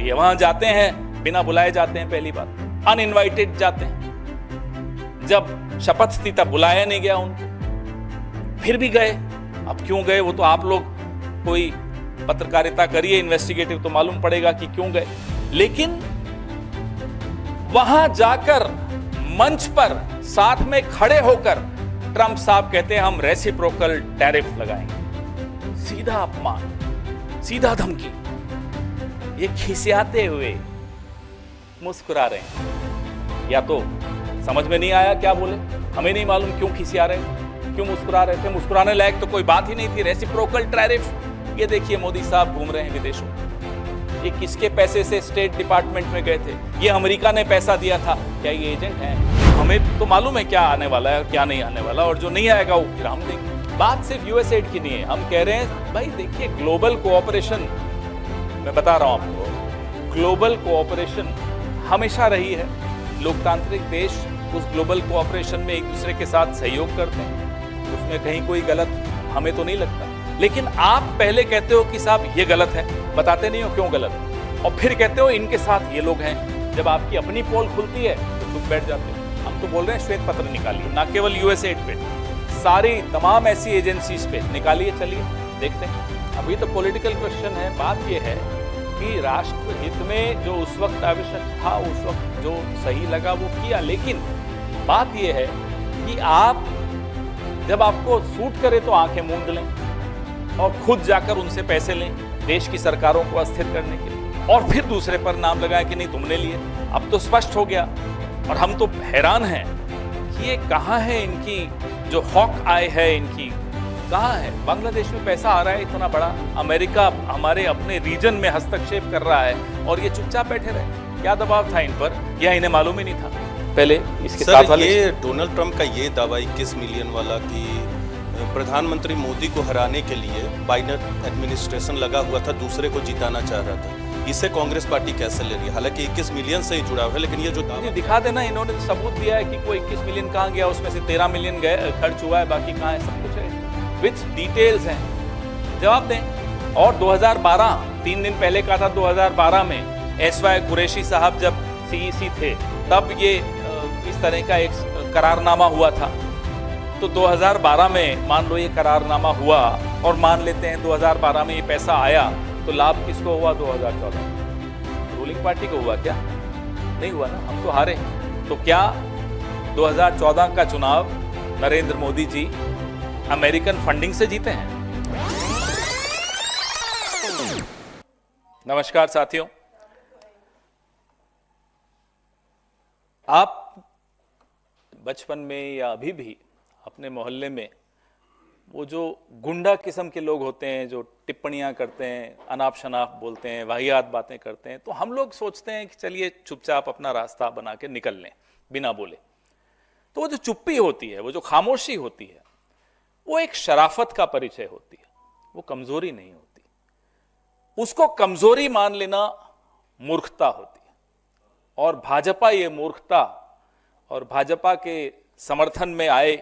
होती है। वहां जाते हैं, बिना बुलाए जाते हैं, पहली बात अनइनवाइटेड जाते हैं। जब शपथ थी तब बुलाया नहीं गया उनको, फिर भी गए। अब क्यों गए वो तो आप लोग कोई पत्रकारिता करिए, इन्वेस्टिगेटिव, तो मालूम पड़ेगा कि क्यों गए। लेकिन वहां जाकर मंच पर साथ में खड़े होकर ट्रंप साहब कहते हैं हम रेसिप्रोकल टैरिफ लगाएंगे। सीधा अपमान, सीधा धमकी। ये खिसियाते हुए मुस्कुरा रहे हैं। या तो समझ में नहीं आया क्या बोले, हमें नहीं मालूम क्यों खिसिया रहे थे, क्यों मुस्कुरा रहे थे। मुस्कुराने लायक तो कोई बात ही नहीं थी। रेसिप्रोकल टैरिफ, ये देखिए मोदी साहब घूम रहे हैं विदेशों में। ये किसके पैसे से स्टेट डिपार्टमेंट में गए थे? ये अमेरिका ने पैसा दिया था। क्या ये एजेंट हैं? हमें तो मालूम है क्या आने वाला है, क्या नहीं आने वाला, और जो नहीं आएगा वो फिर हम देंगे। बात सिर्फ यूएस एड की नहीं है। हम कह रहे हैं भाई देखिए, ग्लोबल कोऑपरेशन, मैं बता रहा हूं आपको, ग्लोबल कोऑपरेशन हमेशा रही है। लोकतांत्रिक देश उस ग्लोबल कोऑपरेशन में एक दूसरे के साथ सहयोग करते हैं, उसमें कहीं कोई गलत हमें तो नहीं लगता। लेकिन आप पहले कहते हो कि साहब ये गलत है, बताते नहीं हो क्यों गलत है, और फिर कहते हो इनके साथ ये लोग हैं। जब आपकी अपनी पोल खुलती है तो चुप बैठ जाते हो। हम तो बोल रहे हैं श्वेत पत्र निकालिए, ना केवल यूएस एड पे, सारी तमाम ऐसी एजेंसीज पे निकालिए। चलिए देखते हैं। अभी तो पॉलिटिकल क्वेश्चन है। बात ये है कि राष्ट्र हित में जो उस वक्त आवश्यक था, उस वक्त जो सही लगा वो किया। लेकिन बात ये है कि आप जब आपको सूट करे तो आंखें मूंद लें और खुद जाकर उनसे पैसे लें देश की सरकारों को अस्थिर करने के लिए, और फिर दूसरे पर नाम लगाए कि नहीं तुमने लिए। अब तो स्पष्ट हो गया, और हम तो हैरान हैं कि ये कहाँ है इनकी जो हॉक आय है, इनकी कहाँ है? बांग्लादेश में पैसा आ रहा है इतना बड़ा, अमेरिका हमारे अपने रीजन में हस्तक्षेप कर रहा है और ये चुपचाप बैठे रहे। क्या दबाव था इन पर, या इन्हें मालूम ही नहीं था पहले इसके साथ वाले? ये डोनाल्ड ट्रंप का ये दावा 21 मिलियन वाला कि प्रधानमंत्री मोदी को हराने के लिए बाइडेन एडमिनिस्ट्रेशन लगा हुआ था, दूसरे को जिताना चाह रहा था, इसे कांग्रेस पार्टी कैसे ले रही है? हालांकि 21 मिलियन से ही जुड़ा हुआ है, लेकिन ये जो दावा दिखा देना, इन्होंने सबूत दिया है कि कोई 21 मिलियन कहाँ गया, उसमें से 13 मिलियन गए खर्च हुआ है, बाकी कहाँ है, सब कुछ है, विथ डिटेल्स हैं। जवाब दें। और 2012, 3 दिन पहले का था, 2012 में एसवाई कुरैशी साहब जब सीईसी थे तब ये इस तरह का एक करारनामा हुआ था। तो 2012 में मान लो ये करारनामा हुआ, और मान लेते हैं 2012 में ये पैसा आया, तो लाभ किसको हुआ? 2014 रूलिंग पार्टी को हुआ क्या? नहीं हुआ ना, हम तो हारे। तो क्या 2014 का चुनाव नरेंद्र मोदी जी अमेरिकन फंडिंग से जीते हैं? नमस्कार साथियों, आप बचपन में या अभी भी अपने मोहल्ले में वो जो गुंडा किस्म के लोग होते हैं, जो टिप्पणियां करते हैं, अनाप शनाप बोलते हैं, वाहियात बातें करते हैं, तो हम लोग सोचते हैं कि चलिए चुपचाप अपना रास्ता बना के निकल लें बिना बोले। तो वो जो चुप्पी होती है, वो जो खामोशी होती है, वो एक शराफत का परिचय होती है, वो कमजोरी नहीं होती। उसको कमजोरी मान लेना मूर्खता होती है। और भाजपा ये मूर्खता, और भाजपा के समर्थन में आए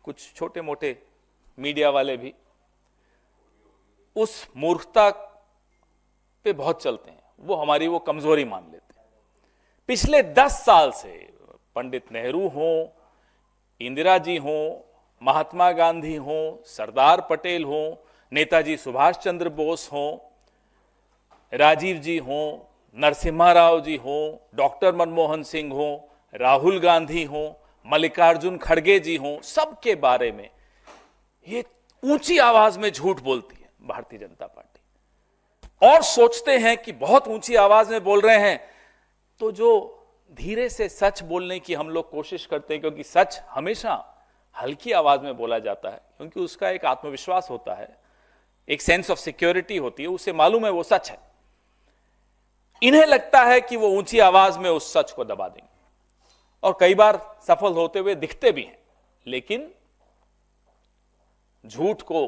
कुछ छोटे मोटे मीडिया वाले भी उस मूर्खता पे बहुत चलते हैं। वो हमारी वो कमजोरी मान लेते हैं। पिछले 10 साल से पंडित नेहरू हों, इंदिरा जी हों, महात्मा गांधी हों, सरदार पटेल हों, नेताजी सुभाष चंद्र बोस हों, राजीव जी हों, नरसिम्हा राव जी हों, डॉक्टर मनमोहन सिंह हों, राहुल गांधी हों, मल्लिकार्जुन खड़गे जी हों, सबके बारे में ये ऊंची आवाज में झूठ बोलती है भारतीय जनता पार्टी। और सोचते हैं कि बहुत ऊंची आवाज में बोल रहे हैं, तो जो धीरे से सच बोलने की हम लोग कोशिश करते हैं, क्योंकि सच हमेशा हल्की आवाज में बोला जाता है, क्योंकि उसका एक आत्मविश्वास होता है, एक सेंस ऑफ सिक्योरिटी होती है, उसे मालूम है वो सच है। इन्हें लगता है कि वो ऊंची आवाज में उस सच को दबा देंगे, और कई बार सफल होते हुए दिखते भी हैं। लेकिन झूठ को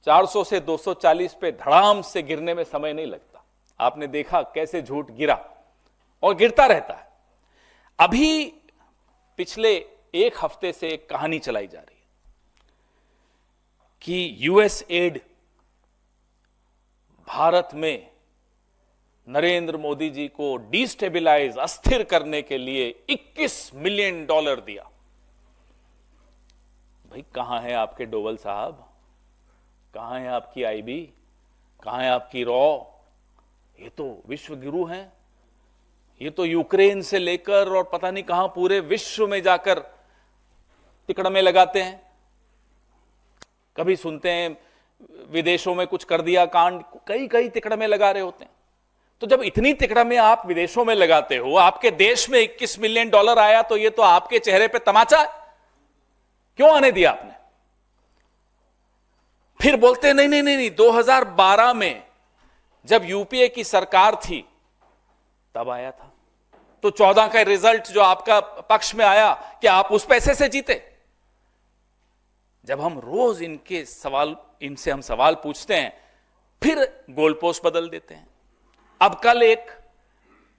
400 से 240 पे धड़ाम से गिरने में समय नहीं लगता। आपने देखा कैसे झूठ गिरा और गिरता रहता है। अभी पिछले एक हफ्ते से एक कहानी चलाई जा रही है कि यूएस एड भारत में नरेंद्र मोदी जी को डिस्टेबलाइज, अस्थिर करने के लिए $21 मिलियन दिया। भाई कहां है आपके डोवल साहब, कहां है आपकी आईबी, कहां है आपकी रॉ? ये तो विश्व गुरु हैं, ये तो यूक्रेन से लेकर और पता नहीं कहां पूरे विश्व में जाकर तिकड़मे लगाते हैं। कभी सुनते हैं विदेशों में कुछ कर दिया कांड, कई कई तिकड़मे लगा रहे होते हैं। तो जब इतनी तिकड़मे आप विदेशों में लगाते हो, आपके देश में $21 मिलियन आया, तो ये तो आपके चेहरे पे तमाचा है। क्यों आने दिया आपने? फिर बोलते नहीं नहीं नहीं नहीं, 2012 में जब यूपीए की सरकार थी तब आया था। तो 14 का रिजल्ट जो आपका पक्ष में आया, क्या आप उस पैसे से जीते? जब हम रोज इनसे हम सवाल पूछते हैं, फिर गोल पोस्ट बदल देते हैं। अब कल एक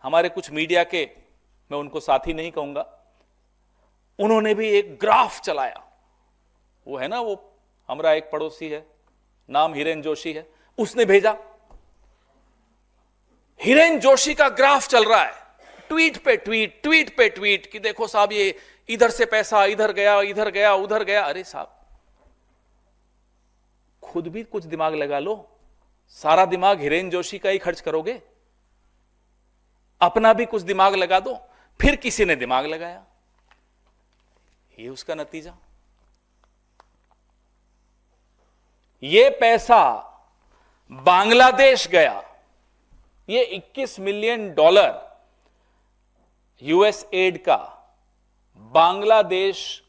हमारे कुछ मीडिया के, मैं उनको साथी नहीं कहूंगा, उन्होंने भी एक ग्राफ चलाया। वो है ना, वो हमारा एक पड़ोसी है, नाम हिरेन जोशी है, उसने भेजा। हिरेन जोशी का ग्राफ चल रहा है, ट्वीट पे ट्वीट, ट्वीट पे ट्वीट, कि देखो साहब ये इधर से पैसा इधर गया, इधर गया, उधर गया। अरे साहब, खुद भी कुछ दिमाग लगा लो। सारा दिमाग हिरेन जोशी का ही खर्च करोगे? अपना भी कुछ दिमाग लगा दो। फिर किसी ने दिमाग लगाया, ये उसका नतीजा। ये पैसा बांग्लादेश गया, ये $21 मिलियन यूएस एड का बांग्लादेश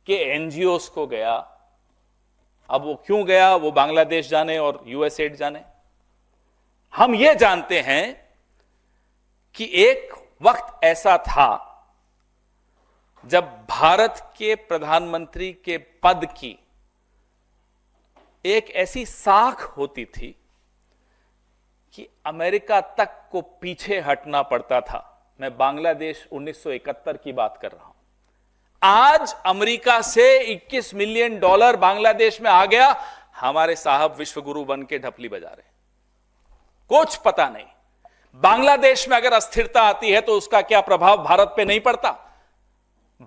के एनजीओस को गया। अब वो क्यों गया, वो बांग्लादेश जाने और यूएस एड जाने। हम ये जानते हैं कि एक वक्त ऐसा था जब भारत के प्रधानमंत्री के पद की एक ऐसी साख होती थी कि अमेरिका तक को पीछे हटना पड़ता था। मैं बांग्लादेश 1971 की बात कर रहा हूं। आज अमेरिका से $21 मिलियन बांग्लादेश में आ गया, हमारे साहब विश्वगुरु बन के ढपली बजा रहे हैं। कुछ पता नहीं। बांग्लादेश में अगर अस्थिरता आती है तो उसका क्या प्रभाव भारत पे नहीं पड़ता?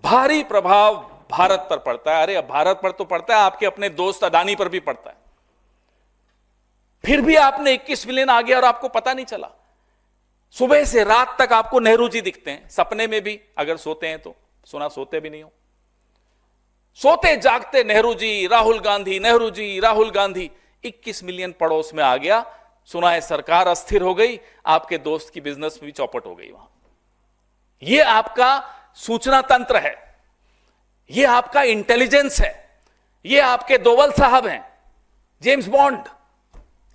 भारी प्रभाव भारत पर पड़ता है। अरे भारत पर तो पड़ता है, आपके अपने दोस्त अडानी पर भी पड़ता है। फिर भी आपने 21 मिलियन आ गया और आपको पता नहीं चला। सुबह से रात तक आपको नेहरू जी दिखते हैं, सपने में भी, अगर सोते हैं तो। सुना सोते भी नहीं हो, सोते जागते नेहरू जी, राहुल गांधी, नेहरू जी, राहुल गांधी। 21 मिलियन पड़ोस में आ गया। सुना है सरकार अस्थिर हो गई, आपके दोस्त की बिजनेस भी चौपट हो गई वहां। यह आपका सूचना तंत्र है, यह आपका इंटेलिजेंस है, यह आपके दोवल साहब हैं, जेम्स बॉन्ड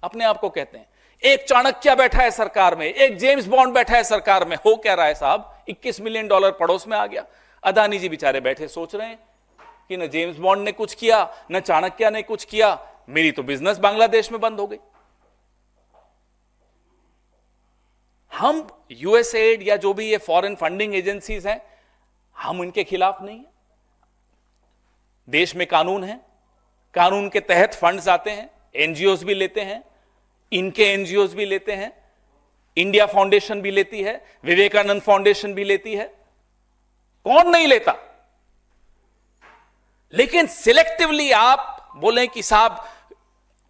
अपने आप को कहते हैं। एक चाणक्य बैठा है सरकार में, एक जेम्स बॉन्ड बैठा है सरकार में। हो क्या रहा है साहब? $21 मिलियन पड़ोस में आ गया। अदानी जी बेचारे बैठे सोच रहे हैं कि न जेम्स बॉन्ड ने कुछ किया, न चाणक्य ने कुछ किया, मेरी तो बिजनेस बांग्लादेश में बंद हो गई। हम यूएसएड या जो भी ये फॉरेन फंडिंग एजेंसीज हैं, हम उनके खिलाफ नहीं है। देश में कानून है, कानून के तहत फंड्स आते हैं, एनजीओज भी लेते हैं, इनके एनजीओज भी लेते हैं, इंडिया फाउंडेशन भी लेती है, विवेकानंद फाउंडेशन भी लेती है। कौन नहीं लेता? लेकिन सिलेक्टिवली आप बोलें कि साहब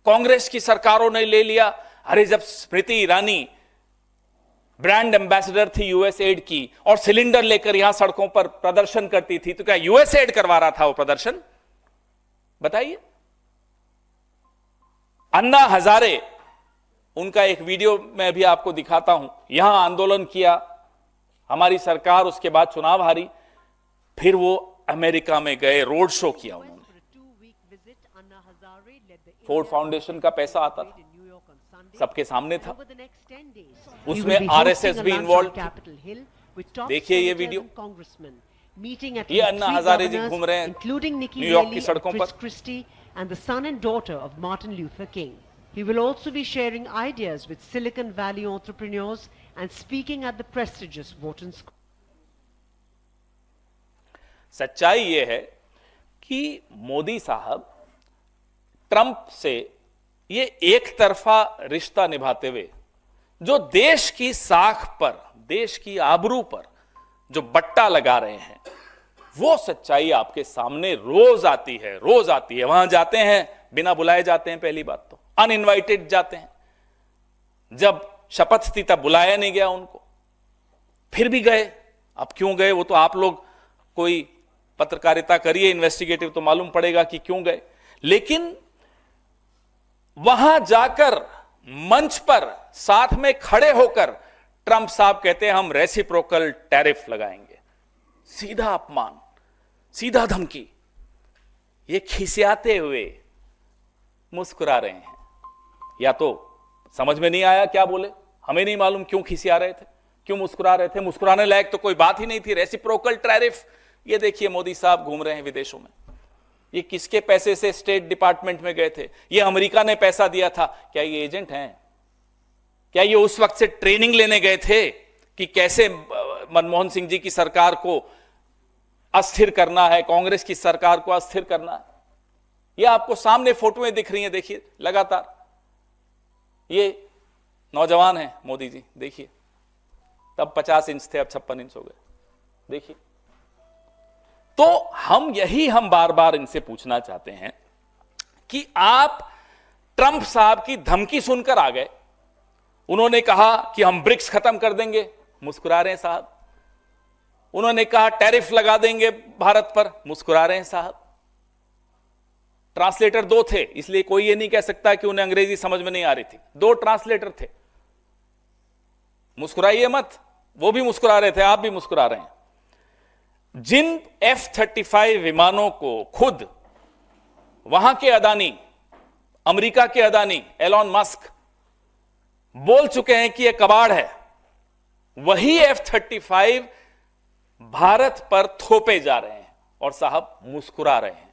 कांग्रेस की सरकारों ने ले लिया। अरे जब स्मृति ईरानी ब्रांड एम्बेसडर थी यूएसएड की और सिलेंडर लेकर यहां सड़कों पर प्रदर्शन करती थी, तो क्या यूएसएड करवा रहा था वो प्रदर्शन? बताइए। अन्ना हजारे, उनका एक वीडियो मैं भी आपको दिखाता हूं। यहां आंदोलन किया हमारी सरकार, उसके बाद चुनाव हारी, फिर वो अमेरिका में गए, रोड शो किया उन्होंने। फोर्ड फाउंडेशन का पैसा आता था, सबके सामने था, उसमें आरएसएस भी इन्वॉल्व थी। देखिए ये वीडियो, ये अन्ना हजारे जी घूम रहे हैं न्यूयॉर्क की सड़कों पर। And the son and daughter of Martin Luther King. He will also be sharing ideas with Silicon Valley entrepreneurs and speaking at the prestigious Wharton School. सच्चाई यह है कि मोदी साहब ट्रंप से ये एक तरफा रिश्ता निभाते हुए जो देश की साख पर, देश की आबरू पर जो बट्टा लगा रहे हैं, वो सच्चाई आपके सामने रोज आती है, रोज आती है। वहां जाते हैं, बिना बुलाए जाते हैं, पहली बात तो अनइनवाइटेड जाते हैं। जब शपथ थी तब बुलाया नहीं गया उनको, फिर भी गए। अब क्यों गए वो तो आप लोग कोई पत्रकारिता करिए, इन्वेस्टिगेटिव, तो मालूम पड़ेगा कि क्यों गए। लेकिन वहां जाकर मंच पर साथ में खड़े होकर ट्रंप साहब कहते हैं हम रेसिप्रोकल टैरिफ लगाएंगे। सीधा अपमान, सीधा धमकी। ये खिसियाते हुए मुस्कुरा रहे हैं। या तो समझ में नहीं आया क्या बोले, हमें नहीं मालूम क्यों खिसिया रहे थे, क्यों मुस्कुरा रहे थे। मुस्कुराने लायक तो कोई बात ही नहीं थी। रेसिप्रोकल टैरिफ, ये देखिए मोदी साहब घूम रहे हैं विदेशों में। ये किसके पैसे से स्टेट डिपार्टमेंट में गए थे? ये अमेरिका ने पैसा दिया था। क्या ये एजेंट हैं? क्या ये उस वक्त से ट्रेनिंग लेने गए थे कि कैसे मनमोहन सिंह जी की सरकार को अस्थिर करना है, कांग्रेस की सरकार को अस्थिर करना है? ये आपको सामने फोटोएं दिख रही हैं, देखिए लगातार। ये नौजवान हैं मोदी जी, देखिए, तब 50 इंच थे, अब 56 इंच हो गए, देखिए। तो हम बार बार इनसे पूछना चाहते हैं कि आप ट्रंप साहब की धमकी सुनकर आ गए। उन्होंने कहा कि हम ब्रिक्स खत्म कर देंगे, मुस्कुरा रहे हैं साहब। उन्होंने कहा टैरिफ लगा देंगे भारत पर, मुस्कुरा रहे हैं साहब। ट्रांसलेटर दो थे, इसलिए कोई ये नहीं कह सकता कि उन्हें अंग्रेजी समझ में नहीं आ रही थी। दो ट्रांसलेटर थे, मुस्कुराइए मत। वो भी मुस्कुरा रहे थे, आप भी मुस्कुरा रहे हैं। जिन F-35 विमानों को खुद वहां के अदानी, अमेरिका के अदानी एलॉन मस्क बोल चुके हैं कि यह कबाड़ है, वही F-35 भारत पर थोपे जा रहे हैं और साहब मुस्कुरा रहे हैं।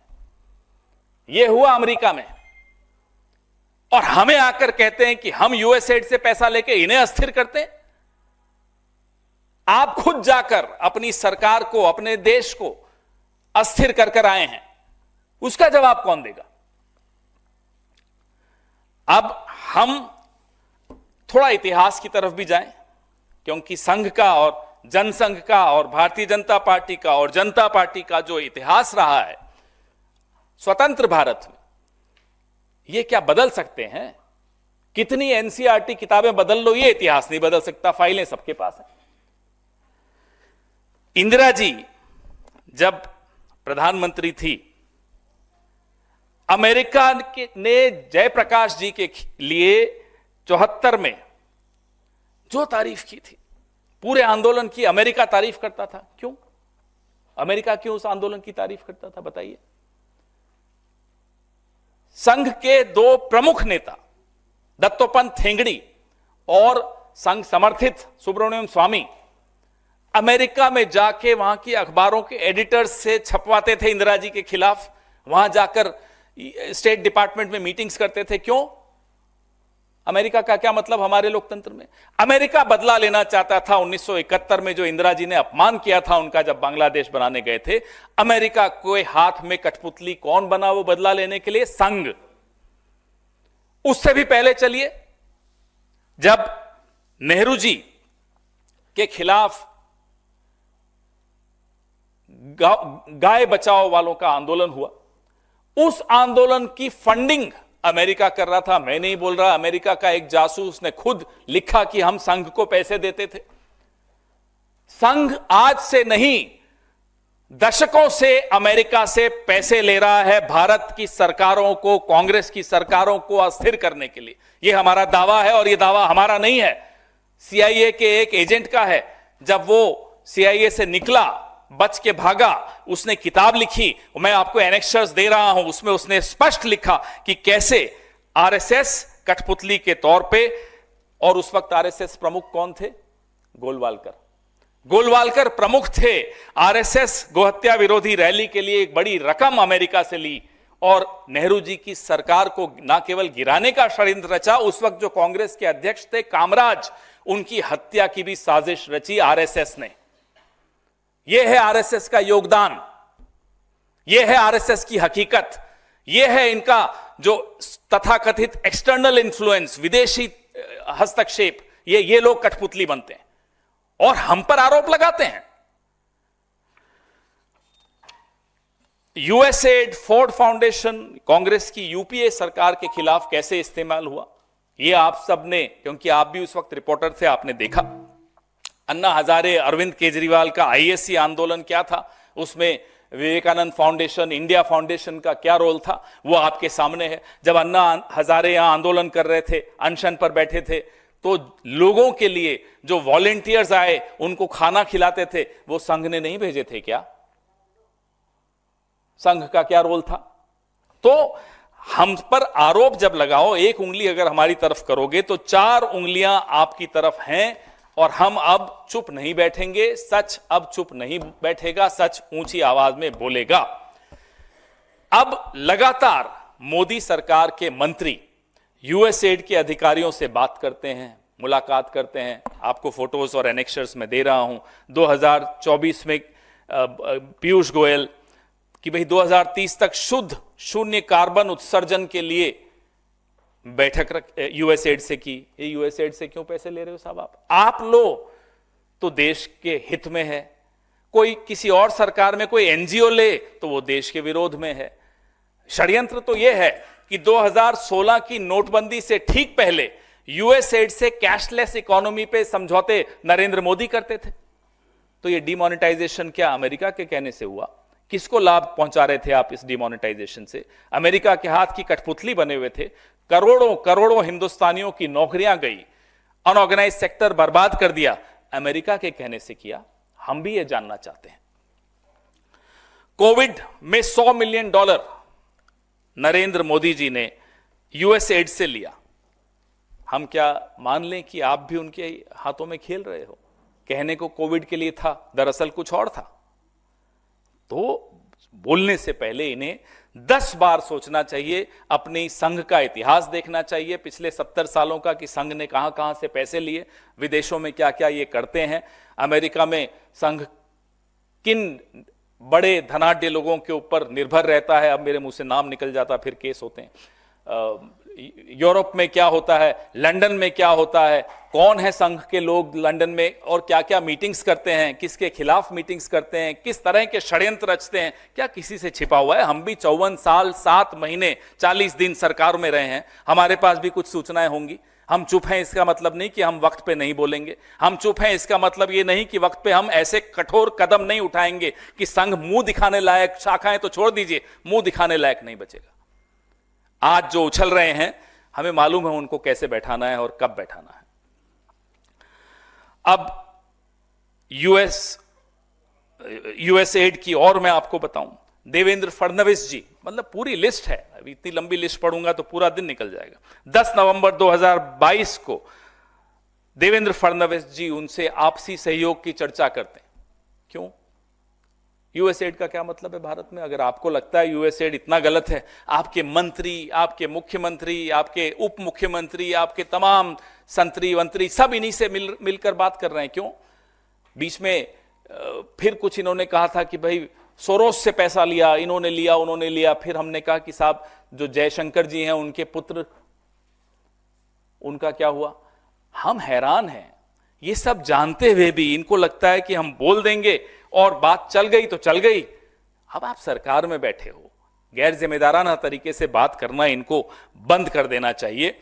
यह हुआ अमेरिका में, और हमें आकर कहते हैं कि हम यूएसएड से पैसा लेके इन्हें अस्थिर करते हैं। आप खुद जाकर अपनी सरकार को, अपने देश को अस्थिर कर कर आए हैं, उसका जवाब कौन देगा? अब हम थोड़ा इतिहास की तरफ भी जाएं, क्योंकि संघ का और जनसंघ का और भारतीय जनता पार्टी का और जनता पार्टी का जो इतिहास रहा है स्वतंत्र भारत में, यह क्या बदल सकते हैं? कितनी एनसीईआरटी किताबें बदल लो, यह इतिहास नहीं बदल सकता। फाइलें सबके पास हैं। इंदिरा जी जब प्रधानमंत्री थी, अमेरिका ने जयप्रकाश जी के लिए 74 में जो तारीफ की थी, पूरे आंदोलन की अमेरिका तारीफ करता था। क्यों? अमेरिका क्यों उस आंदोलन की तारीफ करता था, बताइए? संघ के दो प्रमुख नेता दत्तोपंत ठेंगड़ी और संघ समर्थित सुब्रमण्यम स्वामी अमेरिका में जाके वहां की अखबारों के एडिटर्स से छपवाते थे इंदिरा जी के खिलाफ। वहां जाकर स्टेट डिपार्टमेंट में मीटिंग्स करते थे। क्यों? अमेरिका का क्या मतलब हमारे लोकतंत्र में? अमेरिका बदला लेना चाहता था 1971 में जो इंदिरा जी ने अपमान किया था उनका, जब बांग्लादेश बनाने गए थे। अमेरिका के हाथ में कठपुतली कौन बना वो बदला लेने के लिए? संघ। उससे भी पहले चलिए, जब नेहरू जी के खिलाफ गाय बचाओ वालों का आंदोलन हुआ, उस आंदोलन की फंडिंग अमेरिका कर रहा था। मैं नहीं बोल रहा, अमेरिका का एक जासूस ने खुद लिखा कि हम संघ को पैसे देते थे। संघ आज से नहीं, दशकों से अमेरिका से पैसे ले रहा है भारत की सरकारों को, कांग्रेस की सरकारों को अस्थिर करने के लिए। यह हमारा दावा है, और यह दावा हमारा नहीं है, सीआईए के एक एजेंट का है। जब वो सीआईए से निकला, बच के भागा, उसने किताब लिखी, मैं आपको एनेक्सर्स दे रहा हूं, उसमें उसने स्पष्ट लिखा कि कैसे आरएसएस कठपुतली के तौर पे, और उस वक्त आरएसएस प्रमुख कौन थे? गोलवालकर। गोलवालकर प्रमुख थे। आरएसएस गोहत्या विरोधी रैली के लिए एक बड़ी रकम अमेरिका से ली, और नेहरू जी की सरकार को न केवल गिराने का षड्यंत्र रचा, उस वक्त जो कांग्रेस के अध्यक्ष थे कामराज, उनकी हत्या की भी साजिश रची आरएसएस ने। यह है आरएसएस का योगदान, यह है आरएसएस की हकीकत, यह है इनका जो तथाकथित एक्सटर्नल इन्फ्लुएंस, विदेशी हस्तक्षेप, ये लोग कठपुतली बनते हैं और हम पर आरोप लगाते हैं। यूएसएड, फोर्ड फाउंडेशन कांग्रेस की यूपीए सरकार के खिलाफ कैसे इस्तेमाल हुआ, ये आप सब ने, क्योंकि आप भी उस वक्त रिपोर्टर थे, आपने देखा। अन्ना हजारे, अरविंद केजरीवाल का आईएससी आंदोलन क्या था, उसमें विवेकानंद फाउंडेशन, इंडिया फाउंडेशन का क्या रोल था, वो आपके सामने है। जब अन्ना हजारे यहां आंदोलन कर रहे थे, अनशन पर बैठे थे, तो लोगों के लिए जो वॉलेंटियर्स आए, उनको खाना खिलाते थे, वो संघ ने नहीं भेजे थे क्या? संघ का क्या रोल था? तो हम पर आरोप जब लगाओ, एक उंगली अगर हमारी तरफ करोगे तो 4 उंगलियां आपकी तरफ हैं, और हम अब चुप नहीं बैठेंगे। सच अब चुप नहीं बैठेगा, सच ऊंची आवाज में बोलेगा। अब लगातार मोदी सरकार के मंत्री यूएसएड के अधिकारियों से बात करते हैं, मुलाकात करते हैं। आपको फोटोज और एनेक्शर्स में दे रहा हूं। 2024 में पीयूष गोयल कि भाई 2030 तक शुद्ध शून्य कार्बन उत्सर्जन के लिए बैठक यूएसएड से की। ये यूएसएड से क्यों पैसे ले रहे हो साहब? आप लो तो देश के हित में है। कोई किसी और सरकार में कोई एनजीओ ले तो वो देश के विरोध में है। षड्यंत्र तो यह है कि 2016 की नोटबंदी से ठीक पहले यूएसएड से कैशलेस इकोनॉमी पे समझौते नरेंद्र मोदी करते थे। तो ये डिमोनेटाइजेशन क्या अमेरिका के कहने से हुआ? किसको लाभ पहुंचा रहे थे आप इस डिमोनेटाइजेशन से? अमेरिका के हाथ की कठपुतली बने हुए थे। करोड़ों करोड़ों हिंदुस्तानियों की नौकरियां गई, अनऑर्गेनाइज सेक्टर बर्बाद कर दिया। अमेरिका के कहने से किया? हम भी ये जानना चाहते हैं। कोविड में $100 मिलियन नरेंद्र मोदी जी ने यूएसएड से लिया। हम क्या मान लें कि आप भी उनके हाथों में खेल रहे हो? कहने को कोविड के लिए था, दरअसल कुछ और था। तो बोलने से पहले इन्हें 10 बार सोचना चाहिए। अपने संघ का इतिहास देखना चाहिए पिछले 70 सालों का, कि संघ ने कहां कहां से पैसे लिए, विदेशों में क्या क्या ये करते हैं। अमेरिका में संघ किन बड़े धनाढ्य लोगों के ऊपर निर्भर रहता है, अब मेरे मुंह से नाम निकल जाता, फिर केस होते हैं। यूरोप में क्या होता है, लंदन में क्या होता है, कौन है संघ के लोग लंदन में, और क्या क्या मीटिंग्स करते हैं, किसके खिलाफ मीटिंग्स करते हैं, किस तरह के षड्यंत्र रचते हैं, क्या किसी से छिपा हुआ है? हम भी 54 साल 7 महीने 40 दिन सरकार में रहे हैं, हमारे पास भी कुछ सूचनाएं होंगी। हम चुप हैं इसका मतलब नहीं कि हम वक्त पे नहीं बोलेंगे। हम चुप हैं इसका मतलब ये नहीं कि वक्त पे हम ऐसे कठोर कदम नहीं उठाएंगे कि संघ मुंह दिखाने लायक, शाखाएं तो छोड़ दीजिए, मुंह दिखाने लायक नहीं बचेगा। आज जो उछल रहे हैं, हमें मालूम है उनको कैसे बैठाना है और कब बैठाना है। अब यूएसएड की और मैं आपको बताऊं, देवेंद्र फडणवीस जी, मतलब पूरी लिस्ट है, अभी इतनी लंबी लिस्ट पढ़ूंगा तो पूरा दिन निकल जाएगा। 10 नवंबर 2022 को देवेंद्र फडणवीस जी उनसे आपसी सहयोग की चर्चा करते हैं। क्यों? यूएसएड का क्या मतलब है भारत में? अगर आपको लगता है यूएसएड इतना गलत है, आपके मंत्री, आपके मुख्यमंत्री, आपके उप मुख्यमंत्री, आपके तमाम संतरी मंत्री सब इन्हीं से मिलकर बात कर रहे हैं। क्यों? बीच में फिर कुछ इन्होंने कहा था कि भाई सोरोस से पैसा लिया, इन्होंने लिया, उन्होंने लिया। फिर हमने कहा कि साहब जो जयशंकर जी हैं उनके पुत्र, उनका क्या हुआ? हम हैरान हैं, ये सब जानते हुए भी इनको लगता है कि हम बोल देंगे और बात चल गई तो चल गई। अब आप सरकार में बैठे हो, गैर जिम्मेदाराना तरीके से बात करना इनको बंद कर देना चाहिए।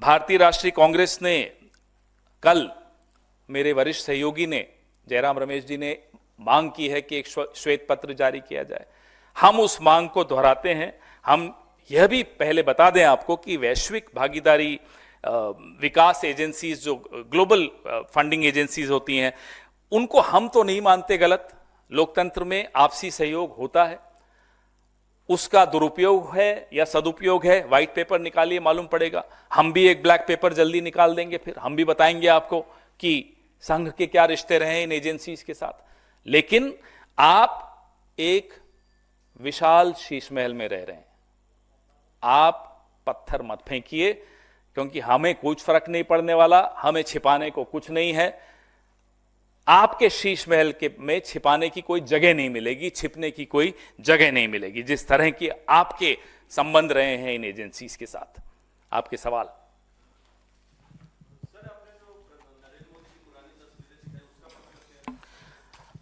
भारतीय राष्ट्रीय कांग्रेस ने कल, मेरे वरिष्ठ सहयोगी ने, जयराम रमेश जी ने मांग की है कि एक श्वेत पत्र जारी किया जाए। हम उस मांग को दोहराते हैं। हम यह भी पहले बता दें आपको कि वैश्विक भागीदारी विकास एजेंसीज, जो ग्लोबल फंडिंग एजेंसीज होती हैं, उनको हम तो नहीं मानते गलत। लोकतंत्र में आपसी सहयोग होता है, उसका दुरुपयोग है या सदुपयोग है, व्हाइट पेपर निकालिए, मालूम पड़ेगा। हम भी एक ब्लैक पेपर जल्दी निकाल देंगे, फिर हम भी बताएंगे आपको कि संघ के क्या रिश्ते रहे इन एजेंसीज के साथ। लेकिन आप एक विशाल शीश महल में रह रहे हैं, आप पत्थर मत फेंकिए, क्योंकि हमें कुछ फर्क नहीं पड़ने वाला, हमें छिपाने को कुछ नहीं है। आपके शीश महल के में छिपाने की कोई जगह नहीं मिलेगी, छिपने की कोई जगह नहीं मिलेगी, जिस तरह की आपके संबंध रहे हैं इन एजेंसीज के साथ। आपके सवाल?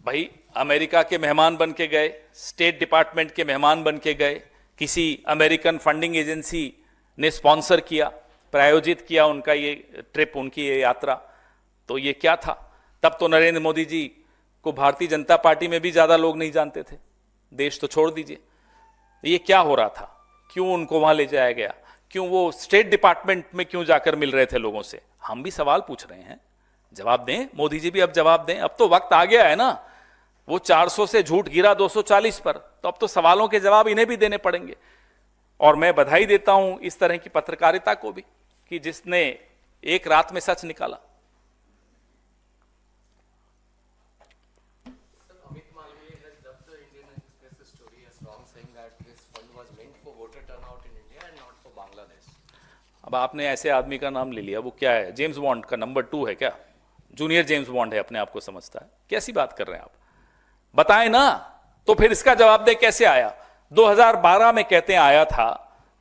भाई अमेरिका के मेहमान बन के गए, स्टेट डिपार्टमेंट के मेहमान बन के गए, किसी अमेरिकन फंडिंग एजेंसी ने स्पॉन्सर किया, प्रायोजित किया उनका ये ट्रिप, उनकी ये यात्रा। तो ये क्या था? तब तो नरेंद्र मोदी जी को भारतीय जनता पार्टी में भी ज्यादा लोग नहीं जानते थे, देश तो छोड़ दीजिए। ये क्या हो रहा था? क्यों उनको वहां ले जाया गया? क्यों वो स्टेट डिपार्टमेंट में क्यों जाकर मिल रहे थे लोगों से? हम भी सवाल पूछ रहे हैं, जवाब दें मोदी जी भी, अब जवाब दें। अब तो वक्त आ गया है ना, वो 400 से झूठ गिरा 240 पर, तो अब तो सवालों के जवाब इन्हें भी देने पड़ेंगे। और मैं बधाई देता हूं इस तरह की पत्रकारिता को भी कि जिसने एक रात में सच निकाला। Amit Malviya has dubbed the Indian Express story as wrong, saying that this fund was meant for voter turnout in India and not for Bangladesh. अब आपने ऐसे आदमी का नाम ले लिया, वो क्या है, जेम्स बॉन्ड का नंबर 2 है क्या? जूनियर जेम्स बॉन्ड है, अपने आप को समझता है। कैसी बात कर रहे हैं आप? बताएं ना, तो फिर इसका जवाब दे कैसे आया? 2012 में कहते हैं आया था,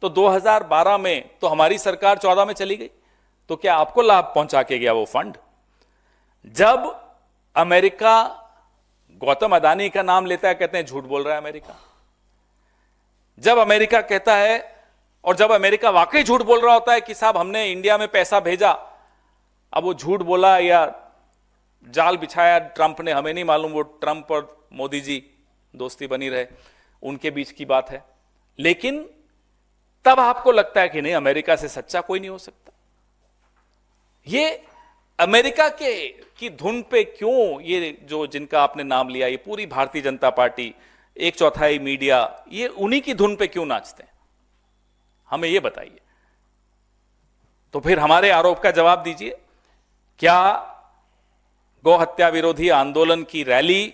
तो 2012 में तो हमारी सरकार 14 में चली गई, तो क्या आपको लाभ पहुंचा के गया वो फंड? जब अमेरिका गौतम अदानी का नाम लेता है, कहते हैं झूठ बोल रहा है अमेरिका। जब अमेरिका कहता है, और जब अमेरिका वाकई झूठ बोल रहा होता है कि साहब हमने इंडिया में पैसा भेजा, अब वो झूठ बोला या जाल बिछाया ट्रंप ने, हमें नहीं मालूम। वो ट्रंप और मोदी जी दोस्ती बनी रहे, उनके बीच की बात है। लेकिन तब आपको लगता है कि नहीं, अमेरिका से सच्चा कोई नहीं हो सकता। ये अमेरिका की धुन पे क्यों ये जो जिनका आपने नाम लिया, ये पूरी भारतीय जनता पार्टी, 1/4 मीडिया, ये उन्हीं की धुन पे क्यों नाचते हैं? हमें ये बताइए। तो फिर हमारे आरोप का जवाब दीजिए। क्या गौ हत्या विरोधी आंदोलन की रैली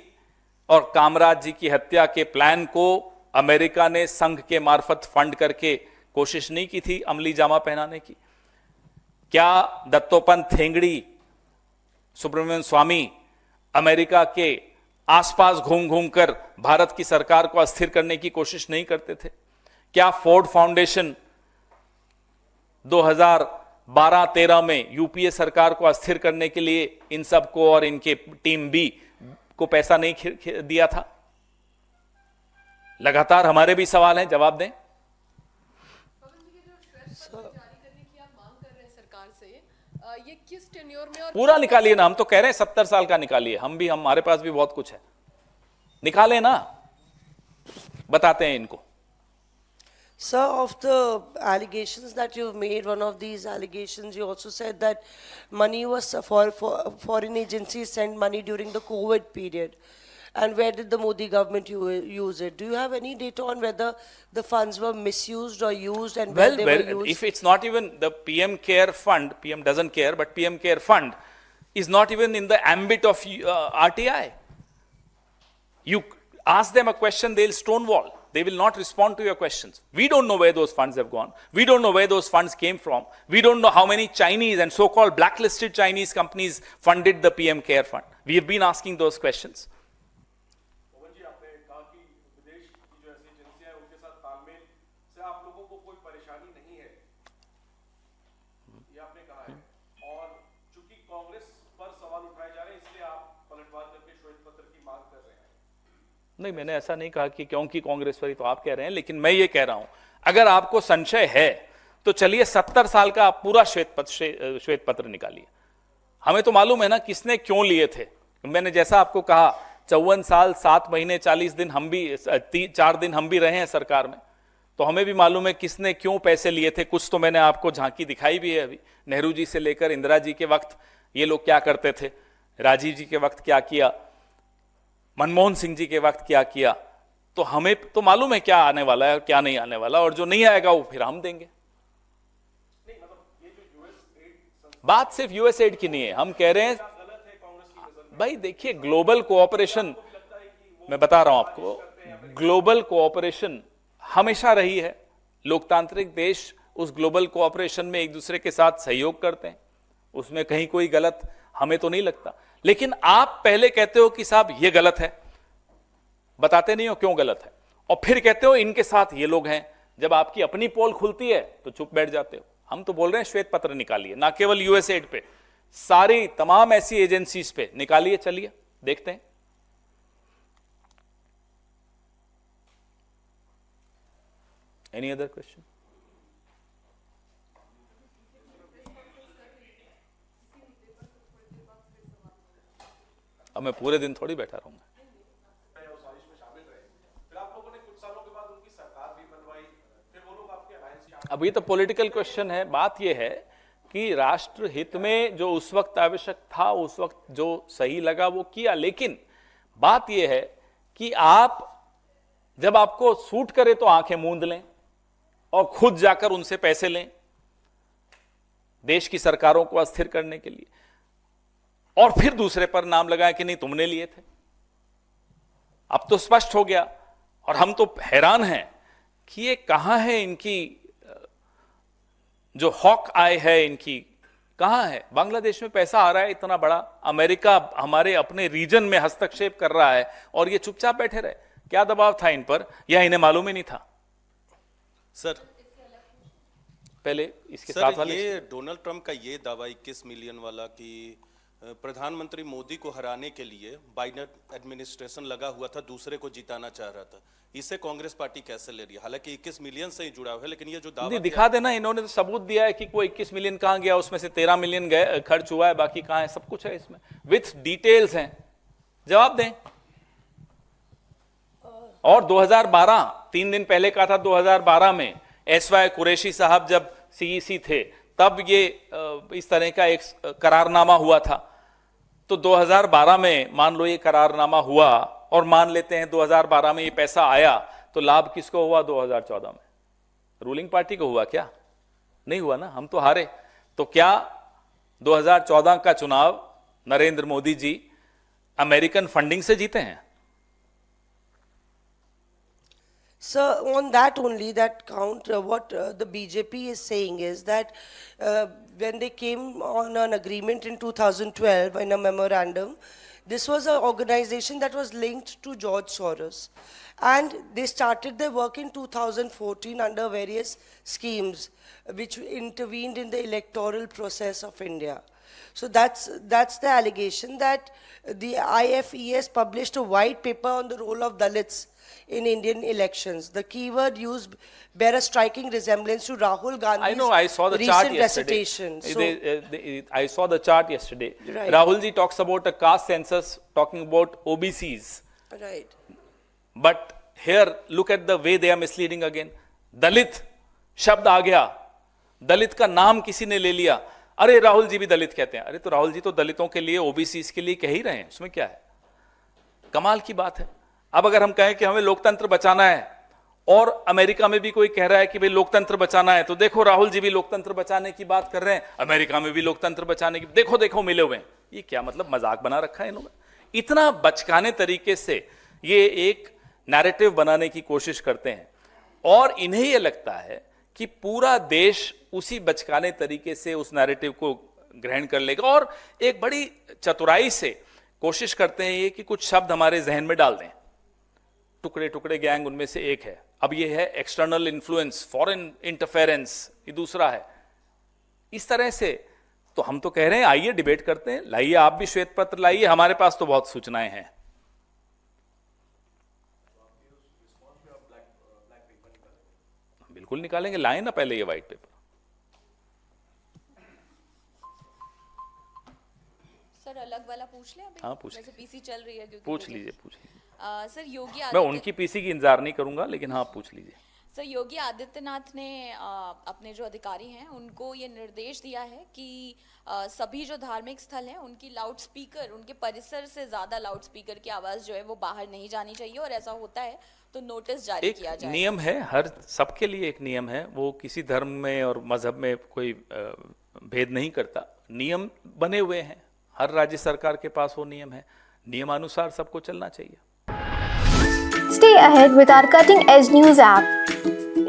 और कामराज जी की हत्या के प्लान को अमेरिका ने संघ के मार्फत फंड करके कोशिश नहीं की थी अमली जामा पहनाने की? क्या दत्तोपंत ठेंगड़ी, सुब्रमण्यम स्वामी अमेरिका के आसपास घूम घूम कर भारत की सरकार को अस्थिर करने की कोशिश नहीं करते थे? क्या फोर्ड फाउंडेशन 2012-13 में यूपीए सरकार को अस्थिर करने के लिए इन सबको और इनके टीम बी को पैसा नहीं दिया था? लगातार हमारे भी सवाल हैं, जवाब दें। ये किस टेन्योर में और पूरा निकालिए ना, हम तो कह रहे हैं 70 साल का निकालिए। हमारे पास भी बहुत कुछ है, निकालें ना, बताते हैं इनको। Sir, of the allegations that you've made, one of these allegations, you also said that money was for foreign agencies sent money during the COVID period. And where did the Modi government use it? Do you have any data on whether the funds were misused or used and where they were used? If it's not even the PM Care Fund, PM doesn't care, but PM Care Fund is not even in the ambit of RTI. You ask them a question, they'll stonewall. They will not respond to your questions. We don't know where those funds have gone. We don't know where those funds came from. We don't know how many Chinese and so-called blacklisted Chinese companies funded the PM Care Fund. We have been asking those questions. नहीं, मैंने ऐसा नहीं कहा कि क्योंकि कांग्रेस पर ही तो आप कह रहे हैं, लेकिन मैं ये कह रहा हूं, अगर आपको संशय है तो चलिए 70 साल का आप पूरा श्वेत पत्र निकालिए। हमें तो मालूम है ना किसने क्यों लिए थे। मैंने जैसा आपको कहा 54 साल 7 महीने 40 दिन हम भी 4 दिन हम भी रहे हैं सरकार में, तो हमें भी मालूम है किसने क्यों पैसे लिए थे। कुछ तो मैंने आपको झांकी दिखाई भी है अभी, नेहरू जी से लेकर इंदिरा जी के वक्त ये लोग क्या करते थे, राजीव जी के वक्त क्या किया, मनमोहन सिंह जी के वक्त क्या किया। तो हमें तो मालूम है क्या आने वाला है और क्या नहीं आने वाला, और जो नहीं आएगा वो फिर हम देंगे। बात सिर्फ यूएस एड की नहीं है, हम कह रहे हैं भाई देखिए ग्लोबल कोऑपरेशन, मैं बता रहा हूं आपको, ग्लोबल कोऑपरेशन हमेशा रही है। लोकतांत्रिक देश उस ग्लोबल कोऑपरेशन में एक दूसरे के साथ सहयोग करते हैं, उसमें कहीं कोई गलत हमें तो नहीं लगता। लेकिन आप पहले कहते हो कि साहब ये गलत है, बताते नहीं हो क्यों गलत है, और फिर कहते हो इनके साथ ये लोग हैं। जब आपकी अपनी पोल खुलती है तो चुप बैठ जाते हो। हम तो बोल रहे हैं श्वेत पत्र निकालिए, ना केवल यूएसएड पे, सारी तमाम ऐसी एजेंसीज पे निकालिए, चलिए देखते हैं। Any other question? अब मैं पूरे दिन थोड़ी बैठा रहूंगा। अब ये तो पॉलिटिकल क्वेश्चन है। बात ये है कि राष्ट्र हित में जो उस वक्त आवश्यक था, उस वक्त जो सही लगा वो किया, लेकिन बात ये है कि आप जब आपको सूट करे तो आंखें मूंद लें और खुद जाकर उनसे पैसे लें देश की सरकारों को अस्थिर करने के लिए, और फिर दूसरे पर नाम लगाए कि नहीं तुमने लिए थे। अब तो स्पष्ट हो गया, और हम तो हैरान हैं कि ये कहां है इनकी जो हॉक आय है, इनकी कहां है? बांग्लादेश में पैसा आ रहा है इतना बड़ा, अमेरिका हमारे अपने रीजन में हस्तक्षेप कर रहा है और ये चुपचाप बैठे रहे। क्या दबाव था इन पर, या इन्हें मालूम ही नहीं था? सर पहले इसके साथ वाले ये डोनाल्ड ट्रंप का ये दावा 21 मिलियन वाला कि प्रधानमंत्री मोदी को हराने के लिए बाइडेन एडमिनिस्ट्रेशन लगा हुआ था, दूसरे को जिताना चाह रहा था, इसे कांग्रेस पार्टी कैसे ले रही है? हालांकि 21 मिलियन से ही जुड़ा हुआ है, लेकिन ये जो दावा दिखा देना, इन्होंने तो सबूत दिया है कि कोई 21 मिलियन कहां गया, उसमें से 13 मिलियन गए खर्च हुआ है, बाकी कहां है, सब कुछ है इसमें, विथ डिटेल्स हैं। जवाब दें। और 2012, 3 दिन पहले कहा था, 2012 में एसवाई कुरैशी साहब जब सीईसी थे तब ये इस तरह का एक करारनामा हुआ था। तो 2012 में मान लो ये करारनामा हुआ, और मान लेते हैं 2012 में ये पैसा आया, तो लाभ किसको हुआ? 2014 में रूलिंग पार्टी को हुआ क्या? नहीं हुआ ना, हम तो हारे। तो क्या 2014 का चुनाव नरेंद्र मोदी जी अमेरिकन फंडिंग से जीते हैं? So on that only, that count, what the BJP is saying is that when they came on an agreement in 2012 in a memorandum, this was an organization that was linked to George Soros. And they started their work in 2014 under various schemes which intervened in the electoral process of India. So that's the allegation, that the IFES published a white paper on the role of Dalits in Indian elections. The keyword used bear a striking resemblance to Rahul Gandhi's I know, I saw the chart recent yesterday. recitation. So, I saw the chart yesterday. Right. Rahul ji talks about a caste census, talking about OBCs. right. But here, look at the way they are misleading again. Dalit, शब्द आ गया, दलित का नाम किसी ने ले लिया, अरे राहुल जी भी दलित कहते हैं। अरे तो राहुल जी तो दलितों के लिए, ओबीसी के लिए कह ही रहे हैं, उसमें क्या है? कमाल की बात है। अब अगर हम कहें कि हमें लोकतंत्र बचाना है, और अमेरिका में भी कोई कह रहा है कि भाई लोकतंत्र बचाना है, तो देखो राहुल जी भी लोकतंत्र बचाने की बात कर रहे हैं, अमेरिका में भी लोकतंत्र बचाने की, देखो देखो मिले हुए हैं। ये क्या मतलब मजाक बना रखा है इन्होंने? इतना बचकाने तरीके से ये एक नैरेटिव बनाने की कोशिश करते हैं, और इन्हें यह लगता है कि पूरा देश उसी बचकाने तरीके से उस नैरेटिव को ग्रहण कर लेगा, और एक बड़ी चतुराई से कोशिश करते हैं ये कि कुछ शब्द हमारे जहन में डाल दें। टुकड़े टुकड़े गैंग उनमें से एक है, अब ये है एक्सटर्नल इन्फ्लुएंस, फॉरेन इंटरफेरेंस, ये दूसरा है। इस तरह से तो हम तो कह रहे हैं आइए डिबेट करते हैं, लाइए आप भी श्वेत पत्र लाइए, हमारे पास तो बहुत सूचनाएं हैं। बिल्कुल निकालेंगे, लाएं ना पहले ये व्हाइट पेपर। सर अलग वाला पूछ लें अभी? हाँ पूछ वैसे पीसी चल रही है क्योंकि पूछ लीजिए। सर योगी मैं उनकी पीसी की इंतजार नहीं करूंगा, लेकिन हाँ पूछ लीजिए। सर योगी आदित्यनाथ ने अपने जो अधिकारी हैं उनको ये निर्देश दिया है कि सभी जो धार्मिक स्थल हैं उनकी लाउड स्पीकर, उनके परिसर से ज्यादा लाउड स्पीकर की आवाज जो है वो बाहर नहीं जानी चाहिए, और ऐसा होता है तो नोटिस जारी किया जाए। नियम है, हर सबके लिए एक नियम है, वो किसी धर्म में और मजहब में कोई भेद नहीं करता। नियम बने हुए हैं, हर राज्य सरकार के पास वो नियम है, नियमानुसार सबको चलना चाहिए। Stay ahead with our cutting-edge news app.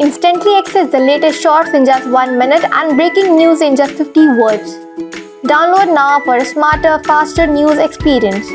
Instantly access the latest shorts in just 1 minute and breaking news in just 50 words. Download now for a smarter, faster news experience.